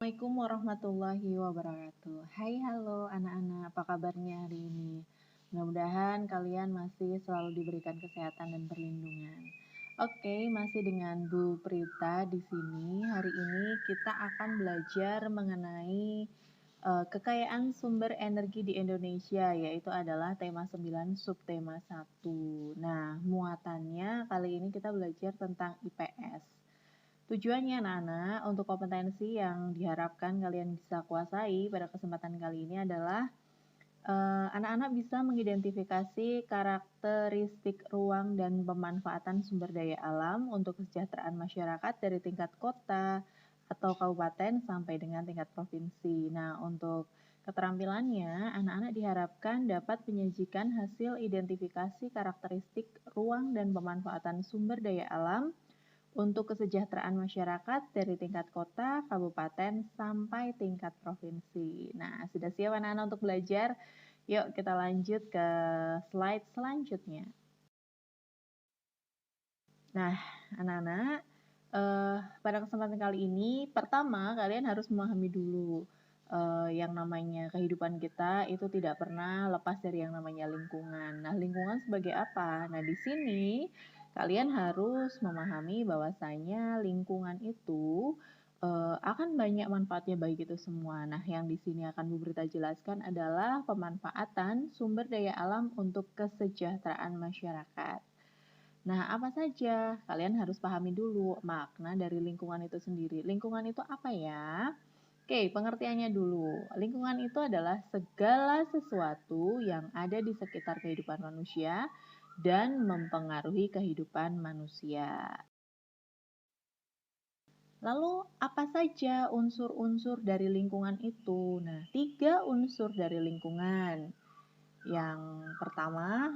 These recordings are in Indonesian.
Assalamualaikum warahmatullahi wabarakatuh. Hai, halo anak-anak, apa kabarnya hari ini? Mudah-mudahan kalian masih selalu diberikan kesehatan dan perlindungan. Oke, masih dengan Bu Prita di sini. Hari ini kita akan belajar mengenai kekayaan sumber energi di Indonesia, yaitu adalah tema 9 subtema 1. Nah, muatannya kali ini kita belajar tentang IPS. Tujuannya anak-anak untuk kompetensi yang diharapkan kalian bisa kuasai pada kesempatan kali ini adalah anak-anak bisa mengidentifikasi karakteristik ruang dan pemanfaatan sumber daya alam untuk kesejahteraan masyarakat dari tingkat kota atau kabupaten sampai dengan tingkat provinsi. Nah, untuk keterampilannya, anak-anak diharapkan dapat menyajikan hasil identifikasi karakteristik ruang dan pemanfaatan sumber daya alam untuk kesejahteraan masyarakat dari tingkat kota, kabupaten, sampai tingkat provinsi. Nah, sudah siap anak-anak untuk belajar? Yuk kita lanjut ke slide selanjutnya. Nah, anak-anak, pada kesempatan kali ini, pertama kalian harus memahami dulu yang namanya kehidupan kita itu tidak pernah lepas dari yang namanya lingkungan. Nah, lingkungan sebagai apa? Nah, di sini kalian harus memahami bahwasanya lingkungan itu akan banyak manfaatnya bagi kita semua. Nah, yang di sini akan Bu Brita jelaskan adalah pemanfaatan sumber daya alam untuk kesejahteraan masyarakat. Nah, apa saja? Kalian harus pahami dulu makna dari lingkungan itu sendiri. Lingkungan itu apa ya? Oke, pengertiannya dulu. Lingkungan itu adalah segala sesuatu yang ada di sekitar kehidupan manusia dan mempengaruhi kehidupan manusia. Lalu, apa saja unsur-unsur dari lingkungan itu? Nah, 3 unsur dari lingkungan. Yang pertama,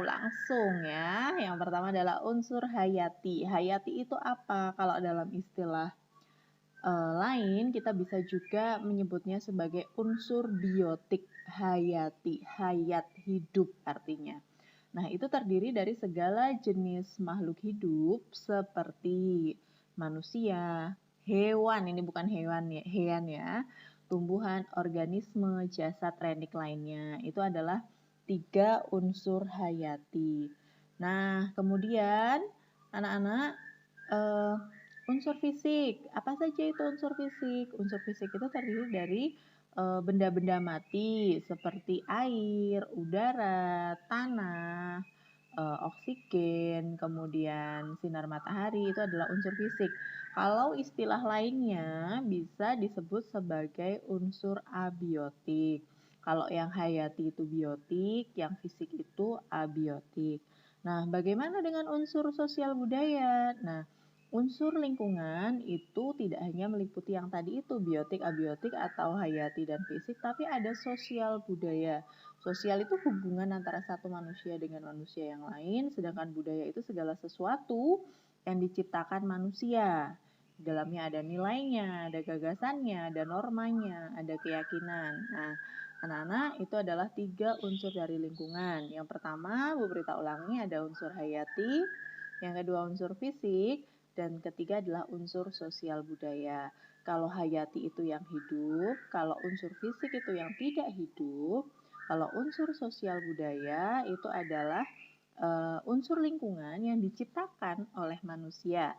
langsung ya. Yang pertama adalah unsur hayati. Hayati itu apa? Kalau dalam istilah lain, kita bisa juga menyebutnya sebagai unsur biotik hayati. Hayat hidup artinya. Nah, itu terdiri dari segala jenis makhluk hidup seperti manusia, hewan, ini bukan hewan ya, tumbuhan, organisme, jasad renik lainnya. Itu adalah 3 unsur hayati. Nah, kemudian anak-anak unsur fisik. Apa saja itu unsur fisik? Unsur fisik itu terdiri dari benda-benda mati seperti air, udara, tanah, oksigen, kemudian sinar matahari itu adalah unsur fisik. Kalau istilah lainnya bisa disebut sebagai unsur abiotik. Kalau yang hayati itu biotik, yang fisik itu abiotik. Nah, bagaimana dengan unsur sosial budaya? Nah, unsur lingkungan itu tidak hanya meliputi yang tadi itu biotik, abiotik, atau hayati dan fisik, tapi ada sosial budaya. Sosial itu hubungan antara satu manusia dengan manusia yang lain, sedangkan budaya itu segala sesuatu yang diciptakan manusia. Di dalamnya ada nilainya, ada gagasannya, ada normanya, ada keyakinan. Nah, anak-anak itu adalah 3 unsur dari lingkungan. Yang pertama, Bu Berita ulangi, ada unsur hayati, yang kedua unsur fisik, dan ketiga adalah unsur sosial budaya. Kalau hayati itu yang hidup, kalau unsur fisik itu yang tidak hidup, kalau unsur sosial budaya itu adalah unsur lingkungan yang diciptakan oleh manusia.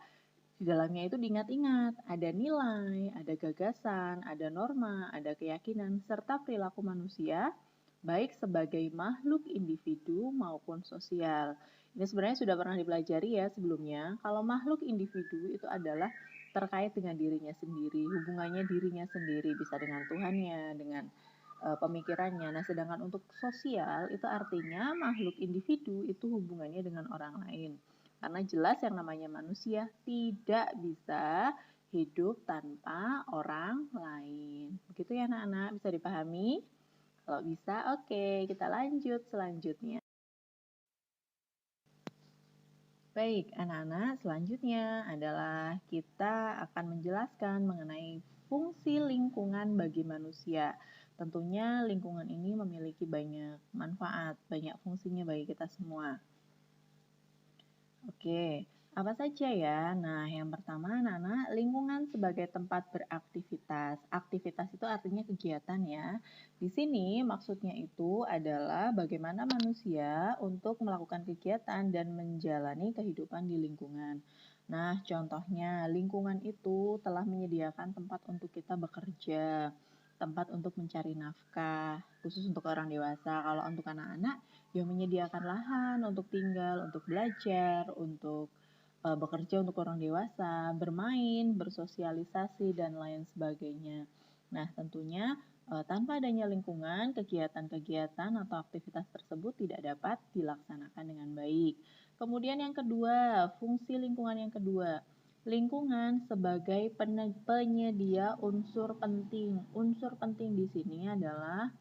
Di dalamnya itu diingat-ingat, ada nilai, ada gagasan, ada norma, ada keyakinan, serta perilaku manusia, baik sebagai makhluk individu maupun sosial. Ini sebenarnya sudah pernah dipelajari ya sebelumnya. Kalau makhluk individu itu adalah terkait dengan dirinya sendiri, hubungannya dirinya sendiri, bisa dengan Tuhannya, dengan pemikirannya. Nah, sedangkan untuk sosial itu artinya makhluk individu itu hubungannya dengan orang lain. Karena jelas yang namanya manusia tidak bisa hidup tanpa orang lain. Begitu ya anak-anak, bisa dipahami? Kalau bisa, oke, kita lanjut selanjutnya. Baik, anak-anak, selanjutnya adalah kita akan menjelaskan mengenai fungsi lingkungan bagi manusia. Tentunya lingkungan ini memiliki banyak manfaat, banyak fungsinya bagi kita semua. Oke, apa saja ya? Nah, yang pertama anak-anak, lingkungan sebagai tempat beraktivitas. Aktivitas itu artinya kegiatan ya. Di sini maksudnya itu adalah bagaimana manusia untuk melakukan kegiatan dan menjalani kehidupan di lingkungan. Nah, contohnya lingkungan itu telah menyediakan tempat untuk kita bekerja, tempat untuk mencari nafkah, khusus untuk orang dewasa. Kalau untuk anak-anak, ya menyediakan lahan untuk tinggal, untuk belajar, untuk bekerja untuk orang dewasa, bermain, bersosialisasi, dan lain sebagainya. Nah, tentunya tanpa adanya lingkungan, kegiatan-kegiatan atau aktivitas tersebut tidak dapat dilaksanakan dengan baik. Kemudian yang kedua, fungsi lingkungan yang kedua. Lingkungan sebagai penyedia unsur penting. Unsur penting di sini adalah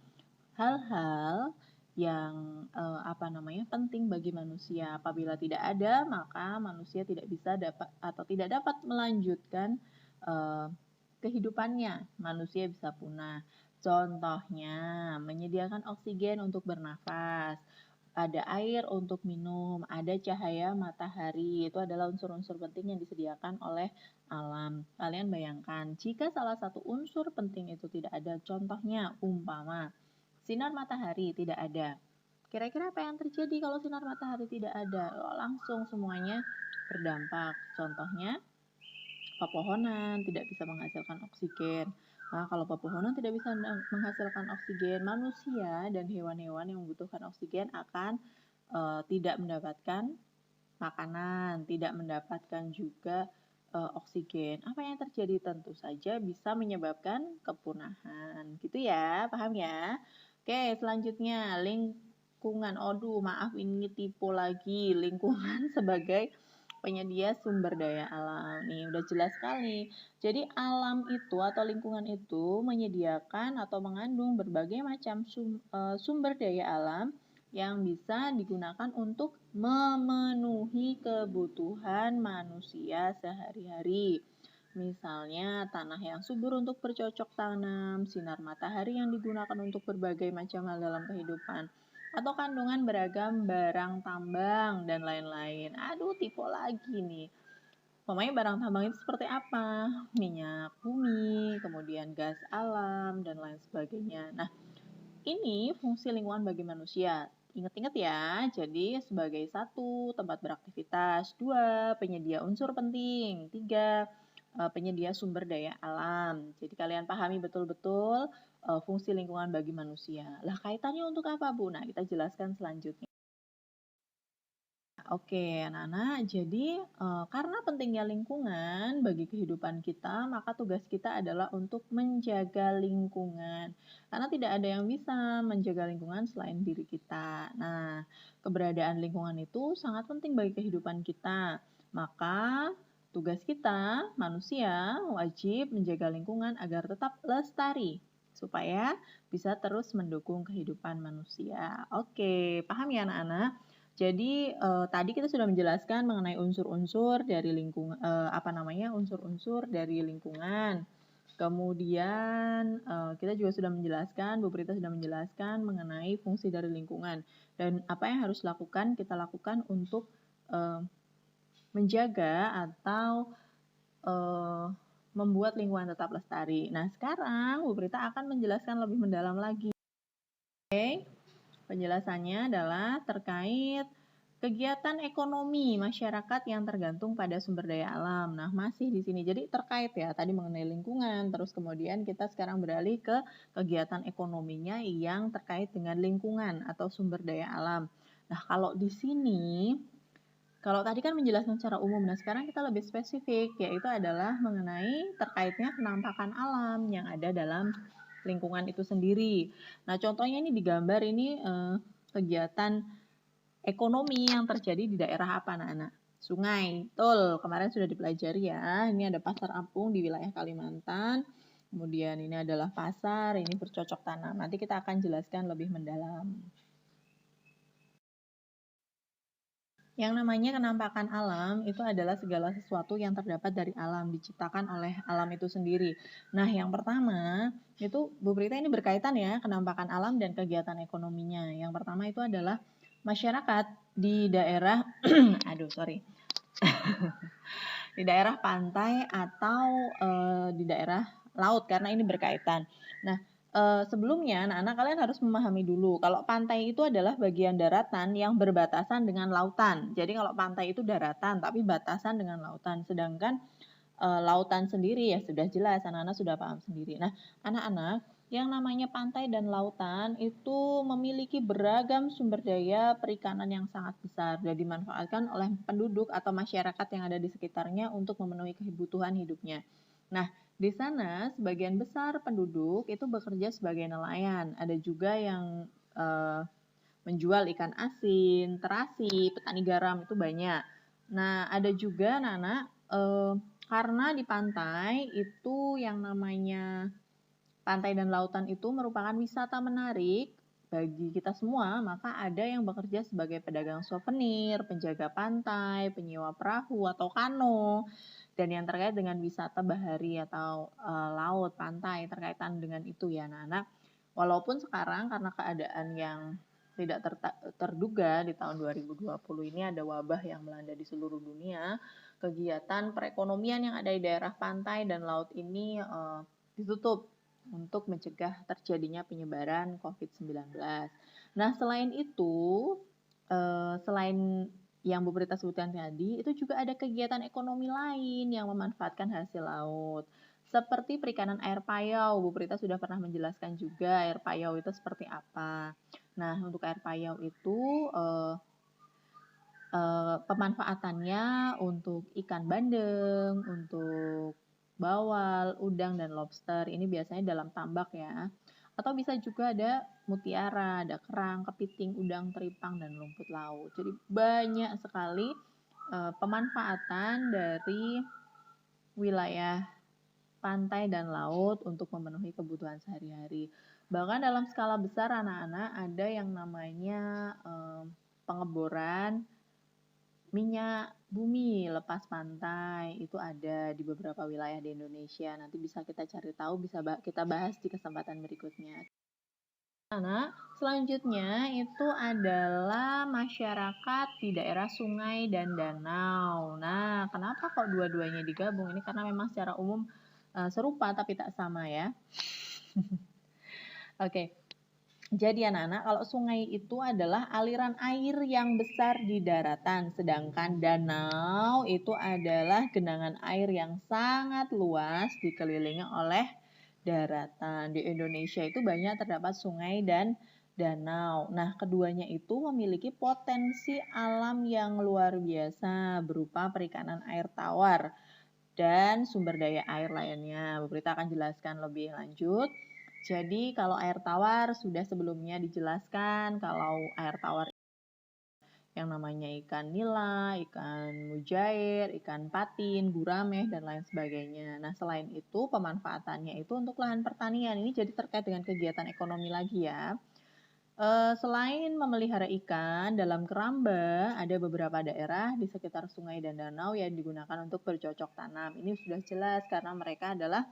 hal-hal yang penting bagi manusia. Apabila tidak ada, maka manusia tidak bisa dapat atau tidak dapat melanjutkan kehidupannya. Manusia bisa punah. Contohnya, menyediakan oksigen untuk bernafas, ada air untuk minum, ada cahaya matahari. Itu adalah unsur-unsur penting yang disediakan oleh alam. Kalian bayangkan, jika salah satu unsur penting itu tidak ada, contohnya umpama sinar matahari tidak ada. Kira-kira apa yang terjadi kalau sinar matahari tidak ada? Langsung semuanya berdampak. Contohnya, pepohonan tidak bisa menghasilkan oksigen. Nah, kalau pepohonan tidak bisa menghasilkan oksigen, manusia dan hewan-hewan yang membutuhkan oksigen akan tidak mendapatkan makanan, tidak mendapatkan juga oksigen. Apa yang terjadi? Tentu saja bisa menyebabkan kepunahan. Gitu ya, paham ya? Oke, selanjutnya lingkungan. Aduh, maaf ini tipe lagi. Lingkungan sebagai penyedia sumber daya alam. Nih, udah jelas sekali. Jadi alam itu atau lingkungan itu menyediakan atau mengandung berbagai macam sumber daya alam yang bisa digunakan untuk memenuhi kebutuhan manusia sehari-hari. Misalnya tanah yang subur untuk bercocok tanam, sinar matahari yang digunakan untuk berbagai macam hal dalam kehidupan, atau kandungan beragam barang tambang dan lain-lain. Aduh, tipe lagi nih. Pokoknya barang tambang itu seperti apa? Minyak bumi, kemudian gas alam, dan lain sebagainya. Nah, ini fungsi lingkungan bagi manusia. Ingat-ingat ya, jadi sebagai satu, tempat beraktivitas, dua, penyedia unsur penting, tiga, penyedia sumber daya alam. Jadi kalian pahami betul-betul fungsi lingkungan bagi manusia. Lah kaitannya untuk apa, Bu? Nah, kita jelaskan selanjutnya. Oke, anak-anak, jadi karena pentingnya lingkungan bagi kehidupan kita, maka tugas kita adalah untuk menjaga lingkungan. Karena tidak ada yang bisa menjaga lingkungan selain diri kita. Nah, keberadaan lingkungan itu sangat penting bagi kehidupan kita. Maka tugas kita, manusia, wajib menjaga lingkungan agar tetap lestari supaya bisa terus mendukung kehidupan manusia. Oke, paham ya anak-anak? Jadi tadi kita sudah menjelaskan mengenai unsur-unsur dari unsur-unsur dari lingkungan. Kemudian kita juga sudah menjelaskan, Bu Prita sudah menjelaskan mengenai fungsi dari lingkungan dan apa yang harus kita lakukan untuk menjaga atau membuat lingkungan tetap lestari. Nah, sekarang Bu Prita akan menjelaskan lebih mendalam lagi. Oke. Penjelasannya adalah terkait kegiatan ekonomi masyarakat yang tergantung pada sumber daya alam. Nah, masih di sini. Jadi terkait ya, tadi mengenai lingkungan, terus kemudian kita sekarang beralih ke kegiatan ekonominya yang terkait dengan lingkungan atau sumber daya alam. Nah, kalau di sini, kalau tadi kan menjelaskan secara umum, nah sekarang kita lebih spesifik, yaitu adalah mengenai terkaitnya penampakan alam yang ada dalam lingkungan itu sendiri. Nah, contohnya ini digambar ini kegiatan ekonomi yang terjadi di daerah apa, anak-anak? Sungai. Betul, kemarin sudah dipelajari ya. Ini ada pasar apung di wilayah Kalimantan. Kemudian ini adalah pasar, ini bercocok tanam. Nanti kita akan jelaskan lebih mendalam. Yang namanya kenampakan alam itu adalah segala sesuatu yang terdapat dari alam, diciptakan oleh alam itu sendiri. Nah, yang pertama, itu Bu Prita ini berkaitan ya, kenampakan alam dan kegiatan ekonominya. Yang pertama itu adalah masyarakat di daerah, di daerah pantai atau di daerah laut karena ini berkaitan. Nah, sebelumnya anak-anak kalian harus memahami dulu kalau pantai itu adalah bagian daratan yang berbatasan dengan lautan. Jadi kalau pantai itu daratan tapi batasan dengan lautan. Sedangkan lautan sendiri ya sudah jelas, anak-anak sudah paham sendiri. Nah, anak-anak, yang namanya pantai dan lautan itu memiliki beragam sumber daya perikanan yang sangat besar dan dimanfaatkan oleh penduduk atau masyarakat yang ada di sekitarnya untuk memenuhi kebutuhan hidupnya. Nah, di sana sebagian besar penduduk itu bekerja sebagai nelayan. Ada juga yang menjual ikan asin, terasi, petani garam itu banyak. Nah, ada juga anak-anak karena di pantai itu yang namanya pantai dan lautan itu merupakan wisata menarik bagi kita semua, maka ada yang bekerja sebagai pedagang souvenir, penjaga pantai, penyewa perahu atau kano, dan yang terkait dengan wisata bahari atau laut, pantai, terkaitan dengan itu ya anak-anak. Walaupun sekarang karena keadaan yang tidak terduga di tahun 2020 ini ada wabah yang melanda di seluruh dunia, kegiatan perekonomian yang ada di daerah pantai dan laut ini ditutup untuk mencegah terjadinya penyebaran COVID-19. Nah, selain itu, selain yang Bu Prita sebutkan tadi, itu juga ada kegiatan ekonomi lain yang memanfaatkan hasil laut. Seperti perikanan air payau, Bu Prita sudah pernah menjelaskan juga air payau itu seperti apa. Nah, untuk air payau itu pemanfaatannya untuk ikan bandeng, untuk bawal, udang, dan lobster. Ini biasanya dalam tambak ya. Atau bisa juga ada mutiara, ada kerang, kepiting, udang, teripang, dan rumput laut. Jadi banyak sekali pemanfaatan dari wilayah pantai dan laut untuk memenuhi kebutuhan sehari-hari. Bahkan dalam skala besar anak-anak ada yang namanya pengeboran minyak bumi lepas pantai itu ada di beberapa wilayah di Indonesia. Nanti bisa kita cari tahu, bisa kita bahas di kesempatan berikutnya. Nah, selanjutnya itu adalah masyarakat di daerah sungai dan danau. Nah, kenapa kok dua-duanya digabung? Ini karena memang secara umum serupa tapi tak sama ya. Oke. Jadi anak-anak, kalau sungai itu adalah aliran air yang besar di daratan, sedangkan danau itu adalah genangan air yang sangat luas dikelilingi oleh daratan. Di Indonesia itu banyak terdapat sungai dan danau. Nah, keduanya itu memiliki potensi alam yang luar biasa berupa perikanan air tawar dan sumber daya air lainnya. Bu Prita akan jelaskan lebih lanjut. Jadi kalau air tawar sudah sebelumnya dijelaskan kalau air tawar yang namanya ikan nila, ikan mujair, ikan patin, gurame, dan lain sebagainya. Nah selain itu pemanfaatannya itu untuk lahan pertanian. Ini jadi terkait dengan kegiatan ekonomi lagi ya. Selain memelihara ikan, dalam keramba ada beberapa daerah di sekitar sungai dan danau yang digunakan untuk bercocok tanam. Ini sudah jelas karena mereka adalah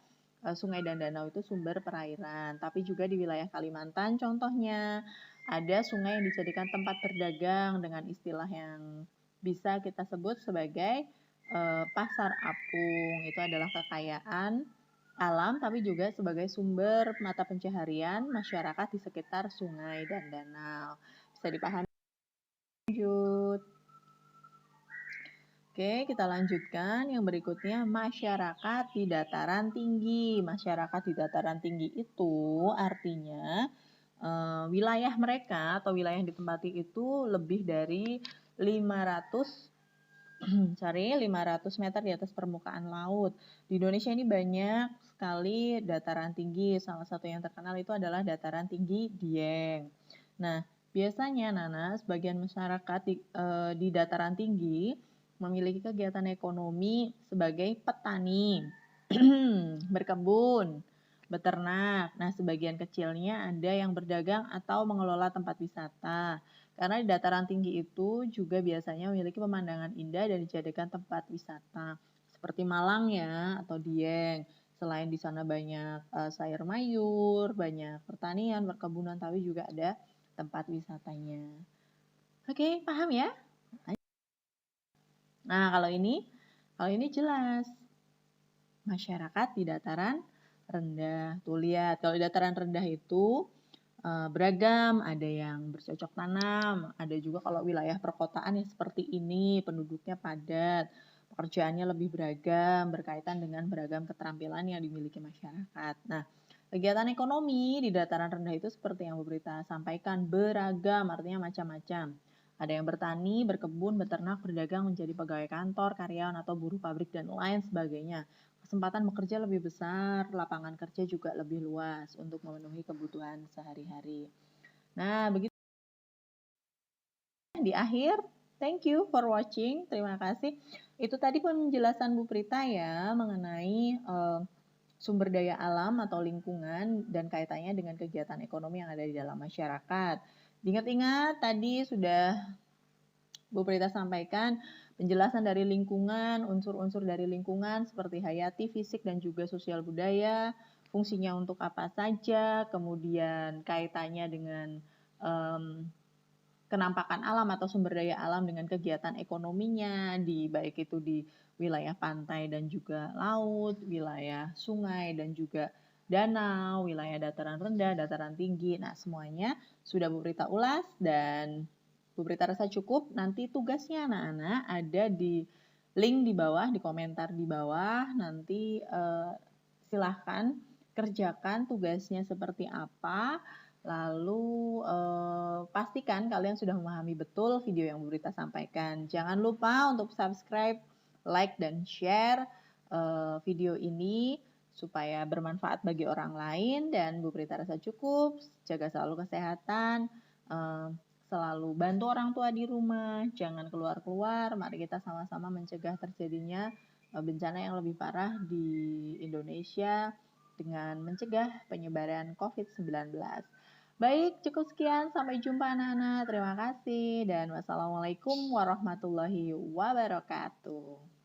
sungai dan danau itu sumber perairan. Tapi juga di wilayah Kalimantan contohnya ada sungai yang dijadikan tempat berdagang dengan istilah yang bisa kita sebut sebagai pasar apung. Itu adalah kekayaan alam tapi juga sebagai sumber mata pencaharian masyarakat di sekitar sungai dan danau. Bisa dipahami? Lanjut. Oke, kita lanjutkan. Yang berikutnya, masyarakat di dataran tinggi. Masyarakat di dataran tinggi itu artinya wilayah mereka atau wilayah yang ditempati itu lebih dari 500 meter di atas permukaan laut. Di Indonesia ini banyak sekali dataran tinggi. Salah satu yang terkenal itu adalah dataran tinggi Dieng. Nah, biasanya Nana, sebagian masyarakat di dataran tinggi memiliki kegiatan ekonomi sebagai petani, berkebun, beternak. Nah, sebagian kecilnya ada yang berdagang atau mengelola tempat wisata. Karena di dataran tinggi itu juga biasanya memiliki pemandangan indah dan dijadikan tempat wisata. Seperti Malang ya, atau Dieng. Selain di sana banyak sayur mayur, banyak pertanian, perkebunan, tapi juga ada tempat wisatanya. Oke, paham ya? Nah, kalau ini Kalau ini jelas. Masyarakat di dataran rendah. Tuh lihat, kalau di dataran rendah itu beragam, ada yang bercocok tanam, ada juga kalau wilayah perkotaan yang seperti ini, penduduknya padat, pekerjaannya lebih beragam, berkaitan dengan beragam keterampilan yang dimiliki masyarakat. Nah, kegiatan ekonomi di dataran rendah itu seperti yang Bu Prita sampaikan, beragam, artinya macam-macam. Ada yang bertani, berkebun, beternak, berdagang, menjadi pegawai kantor, karyawan atau buruh pabrik, dan lain sebagainya. Kesempatan bekerja lebih besar, lapangan kerja juga lebih luas untuk memenuhi kebutuhan sehari-hari. Nah, begitu di akhir. Thank you for watching. Terima kasih. Itu tadi penjelasan Bu Prita ya mengenai sumber daya alam atau lingkungan dan kaitannya dengan kegiatan ekonomi yang ada di dalam masyarakat. Ingat-ingat tadi sudah Bu Prita sampaikan penjelasan dari lingkungan, unsur-unsur dari lingkungan seperti hayati, fisik, dan juga sosial budaya, fungsinya untuk apa saja, kemudian kaitannya dengan kenampakan alam atau sumber daya alam dengan kegiatan ekonominya, baik itu di wilayah pantai dan juga laut, wilayah sungai dan juga danau, wilayah dataran rendah, dataran tinggi. Nah, semuanya sudah Bu Prita ulas dan Bu Prita rasa cukup. Nanti tugasnya anak-anak ada di link di bawah, di komentar di bawah. Nanti silahkan kerjakan tugasnya seperti apa. Lalu pastikan kalian sudah memahami betul video yang Bu Prita sampaikan. Jangan lupa untuk subscribe, like, dan share video ini supaya bermanfaat bagi orang lain. Dan Bu Prita rasa cukup, jaga selalu kesehatan, selalu bantu orang tua di rumah, jangan keluar-keluar. Mari kita sama-sama mencegah terjadinya bencana yang lebih parah di Indonesia dengan mencegah penyebaran COVID-19. Baik, cukup sekian. Sampai jumpa anak-anak. Terima kasih dan wassalamualaikum warahmatullahi wabarakatuh.